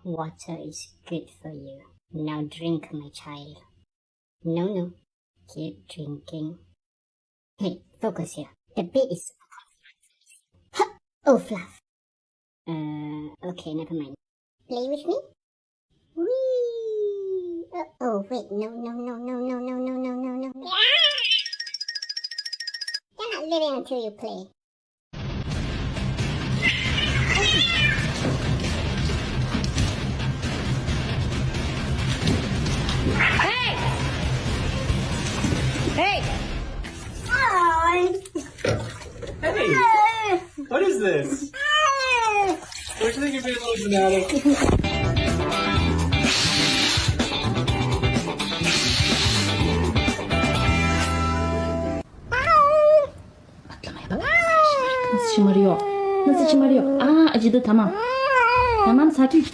Water is good for you. Now drink, my child. No. Keep drinking. Hey, focus here. The bed is... Oh, Fluff. Okay, never mind. Play with me? Whee! Oh, wait. No. You're not leaving until you play. Hey! Hey! What is this? Don't you think you're being a little dramatic? nasıl şımarıyor? Nasıl şımarıyor? Acıdı, tamam. Tamam, sakin.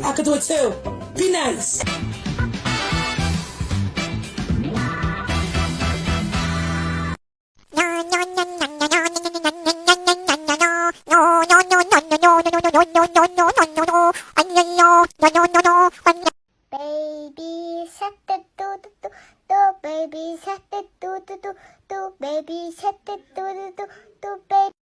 I could do it too. Be nice. Baby shark do baby shark do baby shark do baby.